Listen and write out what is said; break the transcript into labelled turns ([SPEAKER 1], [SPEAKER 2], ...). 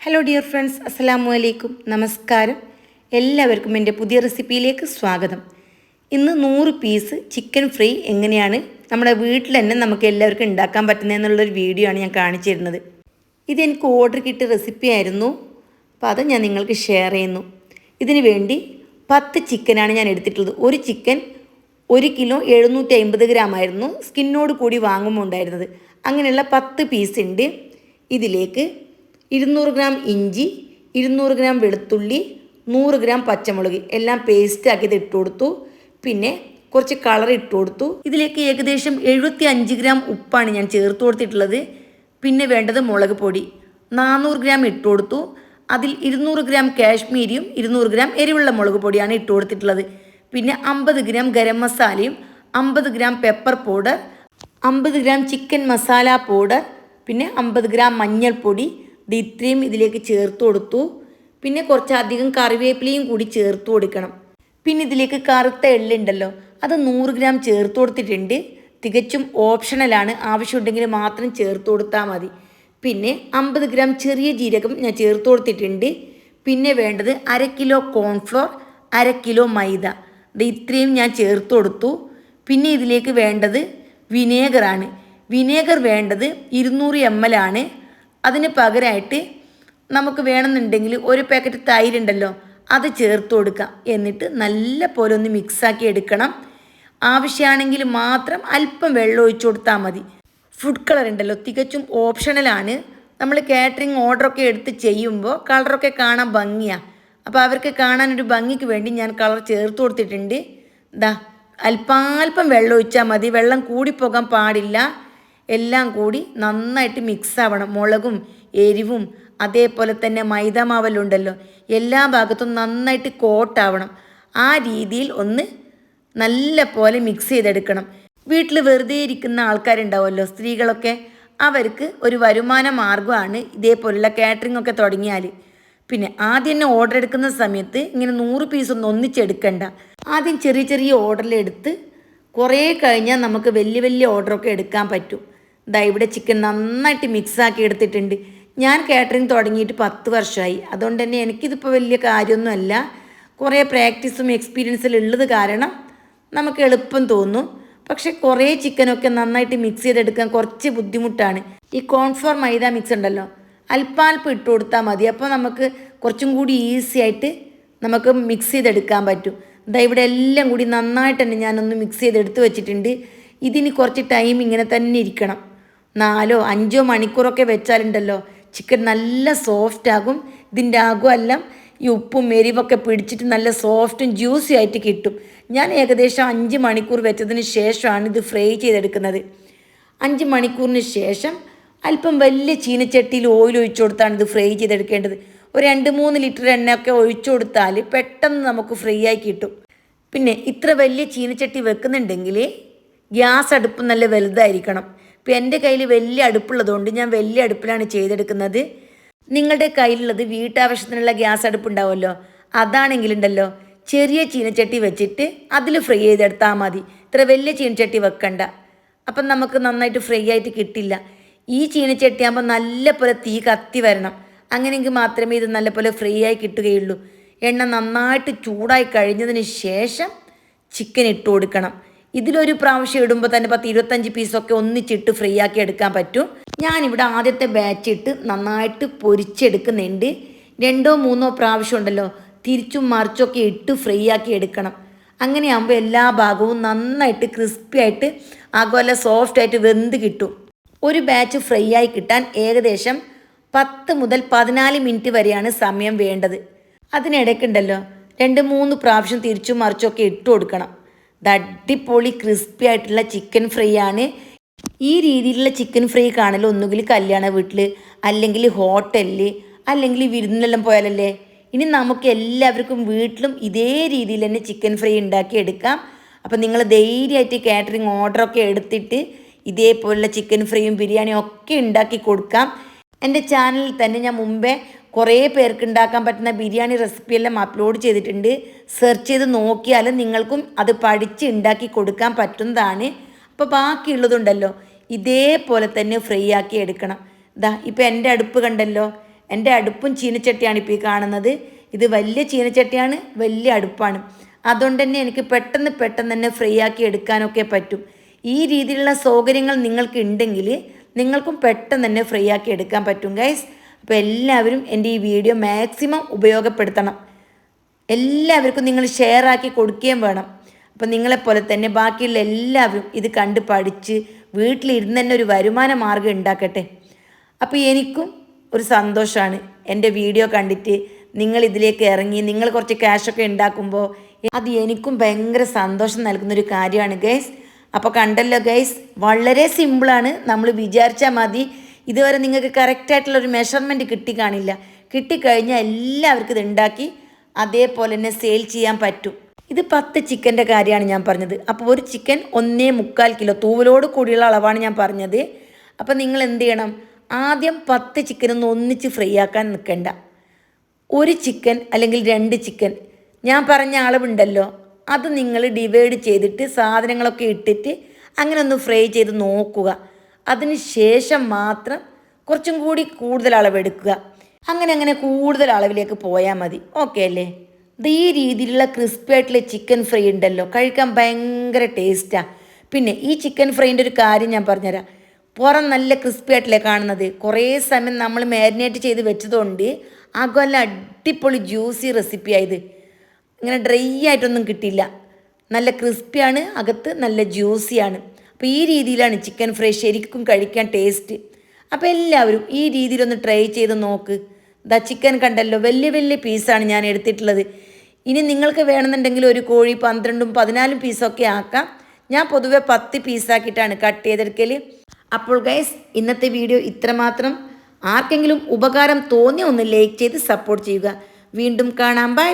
[SPEAKER 1] Hello dear friends, അസ്സലാമു അലൈക്കും. നമസ്കാരം. എല്ലാവർക്കും എൻ്റെ പുതിയ റെസിപ്പിയിലേക്ക് സ്വാഗതം. ഇന്ന് 100 പീസ് ചിക്കൻ ഫ്രൈ എങ്ങനെയാണ് നമ്മുടെ വീട്ടിൽ തന്നെ നമുക്ക് എല്ലാവർക്കും ഉണ്ടാക്കാൻ പറ്റുന്നതെന്നുള്ളൊരു വീഡിയോ ആണ് ഞാൻ കാണിച്ചു തരുന്നത്. ഇതെനിക്ക് ഓർഡർ കിട്ടിയ റെസിപ്പി ആയിരുന്നു, അപ്പോൾ അത് ഞാൻ നിങ്ങൾക്ക് ഷെയർ ചെയ്യുന്നു. ഇതിന് വേണ്ടി 10 ചിക്കനാണ് ഞാൻ എടുത്തിട്ടുള്ളത്. ഒരു ചിക്കൻ 1 കിലോ 750 ഗ്രാം ആയിരുന്നു സ്കിന്നോട് കൂടി വാങ്ങുമ്പോൾ ഉണ്ടായിരുന്നത്. അങ്ങനെയുള്ള 10 പീസ് ഉണ്ട്. ഇതിലേക്ക് 200 ഗ്രാം ഇഞ്ചി, 200 ഗ്രാം വെളുത്തുള്ളി, 100 ഗ്രാം പച്ചമുളക് എല്ലാം പേസ്റ്റ് ആക്കിയത് ഇട്ട് കൊടുത്തു. പിന്നെ കുറച്ച് കളർ ഇട്ട് കൊടുത്തു. ഇതിലേക്ക് ഏകദേശം 75 ഗ്രാം ഉപ്പാണ് ഞാൻ ചേർത്ത് കൊടുത്തിട്ടുള്ളത്. പിന്നെ വേണ്ടത് മുളക് പൊടി 400 ഗ്രാം ഇട്ട് കൊടുത്തു. അതിൽ 200 ഗ്രാം കാശ്മീരിയും 200 ഗ്രാം എരിവുള്ള മുളക് പൊടിയാണ് ഇട്ട് കൊടുത്തിട്ടുള്ളത്. പിന്നെ 50 ഗ്രാം ഗരം മസാലയും 50 gram pepper powder, 50 gram chicken masala powder, പിന്നെ 50 ഗ്രാം മഞ്ഞൾപ്പൊടി. ഇത്രയും ഇതിലേക്ക് ചേർത്ത് കൊടുത്തു. പിന്നെ കുറച്ചധികം കറിവേപ്പിലയും കൂടി ചേർത്ത് കൊടുക്കണം. പിന്നെ ഇതിലേക്ക് കറുത്ത എള്ളുണ്ടല്ലോ, അത് 100 ഗ്രാം ചേർത്ത് കൊടുത്തിട്ടുണ്ട്. തികച്ചും ഓപ്ഷണലാണ്, ആവശ്യമുണ്ടെങ്കിൽ മാത്രം ചേർത്ത് കൊടുത്താൽ മതി. പിന്നെ 50 ഗ്രാം ചെറിയ ജീരകം ഞാൻ ചേർത്ത് കൊടുത്തിട്ടുണ്ട്. പിന്നെ വേണ്ടത് 1/2 കിലോ കോൺഫ്ലോർ, 1/2 കിലോ മൈദ. ഇത്രയും ഞാൻ ചേർത്ത് കൊടുത്തു. പിന്നെ ഇതിലേക്ക് വേണ്ടത് വിനേഗറാണ്. വിനേഗർ വേണ്ടത് 200 ml ആണ്. അതിന് പകരമായിട്ട് നമുക്ക് വേണമെന്നുണ്ടെങ്കിൽ ഒരു പാക്കറ്റ് തൈരുണ്ടല്ലോ, അത് ചേർത്ത് കൊടുക്കാം. എന്നിട്ട് നല്ല പോലെ ഒന്ന് മിക്സാക്കി എടുക്കണം. ആവശ്യമാണെങ്കിൽ മാത്രം അല്പം വെള്ളം ഒഴിച്ചു കൊടുത്താൽ മതി. ഫുഡ് കളർ ഉണ്ടല്ലോ, തികച്ചും ഓപ്ഷണലാണ്. നമ്മൾ കാറ്ററിംഗ് ഓർഡറൊക്കെ എടുത്ത് ചെയ്യുമ്പോൾ കളറൊക്കെ കാണാൻ ഭംഗിയാണ്. അപ്പോൾ അവർക്ക് കാണാനൊരു ഭംഗിക്ക് വേണ്ടി ഞാൻ കളർ ചേർത്ത് കൊടുത്തിട്ടുണ്ട്. അല്പാൽപ്പം വെള്ളം ഒഴിച്ചാൽ മതി, വെള്ളം കൂടിപ്പോകാൻ പാടില്ല. എല്ലാം കൂടി നന്നായിട്ട് മിക്സ് ആവണം. മുളകും എരിവും അതേപോലെ തന്നെ മൈദ മാവല്ലുണ്ടല്ലോ, എല്ലാ ഭാഗത്തും നന്നായിട്ട് കോട്ടാവണം. ആ രീതിയിൽ ഒന്ന് നല്ല പോലെ മിക്സ് ചെയ്തെടുക്കണം. വീട്ടിൽ വെറുതെ ഇരിക്കുന്ന ആൾക്കാരുണ്ടാവുമല്ലോ, സ്ത്രീകളൊക്കെ, അവർക്ക് ഒരു വരുമാന മാർഗ്ഗമാണ് ഇതേപോലുള്ള കാറ്ററിംഗ് ഒക്കെ തുടങ്ങിയാൽ. പിന്നെ ആദ്യം തന്നെ ഓർഡർ എടുക്കുന്ന സമയത്ത് ഇങ്ങനെ 100 പീസ് ഒന്നും ഒന്നിച്ചെടുക്കണ്ട. ആദ്യം ചെറിയ ചെറിയ ഓർഡറിലെടുത്ത് കുറേ കഴിഞ്ഞാൽ നമുക്ക് വലിയ വലിയ ഓർഡറൊക്കെ എടുക്കാൻ പറ്റും. ഇവിടെ ചിക്കൻ നന്നായിട്ട് മിക്സാക്കി എടുത്തിട്ടുണ്ട്. ഞാൻ കാറ്ററിംഗ് തുടങ്ങിയിട്ട് 10 വർഷമായി. അതുകൊണ്ട് തന്നെ എനിക്കിതിപ്പോൾ വലിയ കാര്യമൊന്നുമല്ല. കുറേ പ്രാക്ടീസും എക്സ്പീരിയൻസിൽ ഉള്ളത് കാരണം നമുക്ക് എളുപ്പം തോന്നും. പക്ഷെ കുറേ ചിക്കനൊക്കെ നന്നായിട്ട് മിക്സ് ചെയ്തെടുക്കാൻ കുറച്ച് ബുദ്ധിമുട്ടാണ്. ഈ കോൺഫ്ലോർ മൈദ മിക്സ് ഉണ്ടല്ലോ, അല്പാൽപ്പം ഇട്ട് കൊടുത്താൽ മതി. അപ്പോൾ നമുക്ക് കുറച്ചും കൂടി ഈസി ആയിട്ട് നമുക്ക് മിക്സ് ചെയ്തെടുക്കാൻ പറ്റും. ഇവിടെ എല്ലാം കൂടി നന്നായിട്ട് തന്നെ ഞാനൊന്ന് മിക്സ് ചെയ്തെടുത്ത് വെച്ചിട്ടുണ്ട്. ഇതിന് കുറച്ച് ടൈം ഇങ്ങനെ തന്നെ ഇരിക്കണം. 4-5 മണിക്കൂറൊക്കെ വെച്ചാലുണ്ടല്ലോ ചിക്കൻ നല്ല സോഫ്റ്റ് ആകും. ഇതിൻ്റെ അകമെല്ലാം ഈ ഉപ്പും എരിവൊക്കെ പിടിച്ചിട്ട് നല്ല സോഫ്റ്റും ജ്യൂസി ആയിട്ട് കിട്ടും. ഞാൻ ഏകദേശം 5 മണിക്കൂർ വെച്ചതിന് ശേഷമാണ് ഇത് ഫ്രൈ ചെയ്തെടുക്കുന്നത്. 5 മണിക്കൂറിന് ശേഷം അല്പം വലിയ ചീനച്ചട്ടിയിൽ ഓയിൽ ഒഴിച്ചു കൊടുത്താണ് ഇത് ഫ്രൈ ചെയ്തെടുക്കേണ്ടത്. ഒരു 2-3 ലിറ്റർ എണ്ണയൊക്കെ ഒഴിച്ചു കൊടുത്താൽ പെട്ടെന്ന് നമുക്ക് ഫ്രൈ ആയി കിട്ടും. പിന്നെ ഇത്ര വലിയ ചീനച്ചട്ടി വെക്കുന്നുണ്ടെങ്കിൽ ഗ്യാസ് അടുപ്പ് നല്ല വലുതായിരിക്കണം. ഇപ്പം എൻ്റെ കയ്യിൽ വലിയ അടുപ്പുള്ളതുകൊണ്ട് ഞാൻ വലിയ അടുപ്പിലാണ് ചെയ്തെടുക്കുന്നത്. നിങ്ങളുടെ കയ്യിലുള്ളത് വീട്ടാവശ്യത്തിനുള്ള ഗ്യാസ് അടുപ്പുണ്ടാവുമല്ലോ, അതാണെങ്കിലുണ്ടല്ലോ ചെറിയ ചീനച്ചട്ടി വെച്ചിട്ട് അതിൽ ഫ്രൈ ചെയ്തെടുത്താൽ മതി. ഇത്ര വലിയ ചീനച്ചട്ടി വെക്കണ്ട, അപ്പം നമുക്ക് നന്നായിട്ട് ഫ്രൈ ആയിട്ട് കിട്ടില്ല. ഈ ചീനച്ചട്ടി ആകുമ്പോൾ നല്ല പോലെ തീ കത്തി വരണം. അങ്ങനെയെങ്കിൽ മാത്രമേ ഇത് നല്ല പോലെ ഫ്രൈ ആയി കിട്ടുകയുള്ളൂ. എണ്ണ നന്നായിട്ട് ചൂടായി കഴിഞ്ഞതിന് ശേഷം ചിക്കൻ ഇട്ട് കൊടുക്കണം. ഇതിലൊരു പ്രാവശ്യം ഇടുമ്പോൾ തന്നെ 10-25 പീസൊക്കെ ഒന്നിച്ചിട്ട് ഫ്രൈ ആക്കി എടുക്കാൻ പറ്റും. ഞാനിവിടെ ആദ്യത്തെ ബാച്ച് ഇട്ട് നന്നായിട്ട് പൊരിച്ചെടുക്കുന്നുണ്ട്. 2-3 പ്രാവശ്യം ഉണ്ടല്ലോ തിരിച്ചും മറിച്ചൊക്കെ ഇട്ട് ഫ്രൈ ആക്കി എടുക്കണം. അങ്ങനെയാകുമ്പോൾ എല്ലാ ഭാഗവും നന്നായിട്ട് ക്രിസ്പി ആയിട്ട് അതുപോലെ സോഫ്റ്റ് ആയിട്ട് വെന്ത് കിട്ടും. ഒരു ബാച്ച് ഫ്രൈ ആയി കിട്ടാൻ ഏകദേശം 10 മുതൽ 14 മിനിറ്റ് വരെയാണ് സമയം വേണ്ടത്. അതിനിടയ്ക്കുണ്ടല്ലോ 2-3 പ്രാവശ്യം തിരിച്ചും മറിച്ചൊക്കെ ഇട്ട് കൊടുക്കണം. അടിപൊളി ക്രിസ്പി ആയിട്ടുള്ള ചിക്കൻ ഫ്രൈ ആണ്. ഈ രീതിയിലുള്ള ചിക്കൻ ഫ്രൈ കാണൽ ഒന്നുകിൽ കല്യാണ വീട്ടിൽ, അല്ലെങ്കിൽ ഹോട്ടലിൽ, അല്ലെങ്കിൽ വിരുന്നിലെല്ലാം പോയാലല്ലേ. ഇനി നമുക്ക് എല്ലാവർക്കും വീട്ടിലും ഇതേ രീതിയിൽ തന്നെ ചിക്കൻ ഫ്രൈ ഉണ്ടാക്കി എടുക്കാം. അപ്പം നിങ്ങൾ ധൈര്യമായിട്ട് കാറ്ററിംഗ് ഓർഡറൊക്കെ എടുത്തിട്ട് ഇതേപോലുള്ള ചിക്കൻ ഫ്രൈയും ബിരിയാണിയും ഒക്കെ ഉണ്ടാക്കി കൊടുക്കാം. എൻ്റെ ചാനലിൽ തന്നെ ഞാൻ മുമ്പേ കുറേ പേർക്ക് ഉണ്ടാക്കാൻ പറ്റുന്ന ബിരിയാണി റെസിപ്പിയെല്ലാം അപ്ലോഡ് ചെയ്തിട്ടുണ്ട്. സെർച്ച് ചെയ്ത് നോക്കിയാൽ നിങ്ങൾക്കും അത് പഠിച്ച് ഉണ്ടാക്കി കൊടുക്കാൻ പറ്റുന്നതാണ്. അപ്പോൾ ബാക്കിയുള്ളതുണ്ടല്ലോ ഇതേപോലെ തന്നെ ഫ്രൈ ആക്കി എടുക്കണം. ഇപ്പം എൻ്റെ അടുപ്പ് കണ്ടല്ലോ, എൻ്റെ അടുപ്പും ചീനച്ചട്ടിയാണ് ഇപ്പോൾ ഈ കാണുന്നത്. ഇത് വലിയ ചീനച്ചട്ടിയാണ്, വലിയ അടുപ്പാണ്. അതുകൊണ്ട് തന്നെ എനിക്ക് പെട്ടെന്ന് തന്നെ ഫ്രൈ ആക്കി എടുക്കാനൊക്കെ പറ്റും. ഈ രീതിയിലുള്ള സൗകര്യങ്ങൾ നിങ്ങൾക്ക് ഉണ്ടെങ്കിൽ നിങ്ങൾക്കും പെട്ടെന്ന് തന്നെ ഫ്രൈ ആക്കി എടുക്കാൻ പറ്റും ഗൈസ്. അപ്പോൾ എല്ലാവരും എൻ്റെ ഈ വീഡിയോ മാക്സിമം ഉപയോഗപ്പെടുത്തണം. എല്ലാവർക്കും നിങ്ങൾ ഷെയർ ആക്കി കൊടുക്കുകയും വേണം. അപ്പോൾ നിങ്ങളെപ്പോലെ തന്നെ ബാക്കിയുള്ള എല്ലാവരും ഇത് കണ്ട് പഠിച്ച് വീട്ടിലിരുന്ന് തന്നെ ഒരു വരുമാന മാർഗ്ഗം ഉണ്ടാക്കട്ടെ. അപ്പോൾ എനിക്കും ഒരു സന്തോഷമാണ് എൻ്റെ വീഡിയോ കണ്ടിട്ട് നിങ്ങൾ ഇതിലേക്ക് ഇറങ്ങി നിങ്ങൾ കുറച്ച് ക്യാഷൊക്കെ ഉണ്ടാക്കുമ്പോൾ അത് എനിക്കും ഭയങ്കര സന്തോഷം നൽകുന്നൊരു കാര്യമാണ് ഗൈസ്. അപ്പോൾ കണ്ടല്ലോ ഗൈസ്, വളരെ സിമ്പിളാണ്. നമ്മൾ വിചാരിച്ചാൽ മതി. ഇതുവരെ നിങ്ങൾക്ക് കറക്റ്റായിട്ടുള്ളൊരു മെഷർമെൻറ്റ് കിട്ടിക്കാണില്ല. കിട്ടിക്കഴിഞ്ഞാൽ എല്ലാവർക്കും ഇത് ഉണ്ടാക്കി അതേപോലെ തന്നെ സെയിൽ ചെയ്യാൻ പറ്റും. ഇത് 10 ചിക്കൻ്റെ കാര്യമാണ് ഞാൻ പറഞ്ഞത്. അപ്പോൾ ഒരു ചിക്കൻ 1.25 കിലോ തൂവലോട് കൂടിയുള്ള അളവാണ് ഞാൻ പറഞ്ഞത്. അപ്പോൾ നിങ്ങൾ എന്ത് ചെയ്യണം, ആദ്യം 10 ചിക്കനൊന്നും ഒന്നിച്ച് ഫ്രൈ ആക്കാൻ നിൽക്കണ്ട. ഒരു ചിക്കൻ അല്ലെങ്കിൽ 2 ചിക്കൻ ഞാൻ പറഞ്ഞ അളവുണ്ടല്ലോ, അത് നിങ്ങൾ ഡിവൈഡ് ചെയ്തിട്ട് സാധനങ്ങളൊക്കെ ഇട്ടിട്ട് അങ്ങനെ ഒന്ന് ഫ്രൈ ചെയ്ത് നോക്കുക. അതിന് ശേഷം മാത്രം കുറച്ചും കൂടി കൂടുതൽ അളവെടുക്കുക. അങ്ങനെ കൂടുതൽ അളവിലേക്ക് പോയാൽ മതി. ഓക്കെ അല്ലേ? ഈ രീതിയിലുള്ള ക്രിസ്പി ആയിട്ടുള്ള ചിക്കൻ ഫ്രൈ ഉണ്ടല്ലോ, കഴിക്കാൻ ഭയങ്കര ടേസ്റ്റാണ്. പിന്നെ ഈ ചിക്കൻ ഫ്രൈൻ്റെ ഒരു കാര്യം ഞാൻ പറഞ്ഞുതരാം. പുറം നല്ല ക്രിസ്പി ആയിട്ടല്ലേ കാണുന്നത്. കുറേ സമയം നമ്മൾ മാരിനേറ്റ് ചെയ്ത് വെച്ചതുകൊണ്ട് അകല അടിപൊളി ജ്യൂസി റെസിപ്പിയായത്. ഇങ്ങനെ ഡ്രൈ ആയിട്ടൊന്നും കിട്ടില്ല. നല്ല ക്രിസ്പിയാണ്, അകത്ത് നല്ല ജ്യൂസിയാണ്. അപ്പോൾ ഈ രീതിയിലാണ് ചിക്കൻ ഫ്രൈ ശരിക്കും കഴിക്കാൻ ടേസ്റ്റ്. അപ്പോൾ എല്ലാവരും ഈ രീതിയിലൊന്ന് ട്രൈ ചെയ്ത് നോക്ക്. ചിക്കൻ കണ്ടല്ലോ, വലിയ പീസാണ് ഞാൻ എടുത്തിട്ടുള്ളത്. ഇനി നിങ്ങൾക്ക് വേണമെന്നുണ്ടെങ്കിൽ ഒരു കോഴി 12ഉം 14 പീസൊക്കെ ആക്കാം. ഞാൻ പൊതുവെ 10 പീസാക്കിയിട്ടാണ് കട്ട് ചെയ്തെടുക്കൽ. അപ്പോൾ ഗൈസ്, ഇന്നത്തെ വീഡിയോ ഇത്രമാത്രം. ആർക്കെങ്കിലും ഉപകാരം തോന്നിയ ഒന്ന് ലൈക്ക് ചെയ്ത് സപ്പോർട്ട് ചെയ്യുക. വീണ്ടും കാണാം. ബൈ.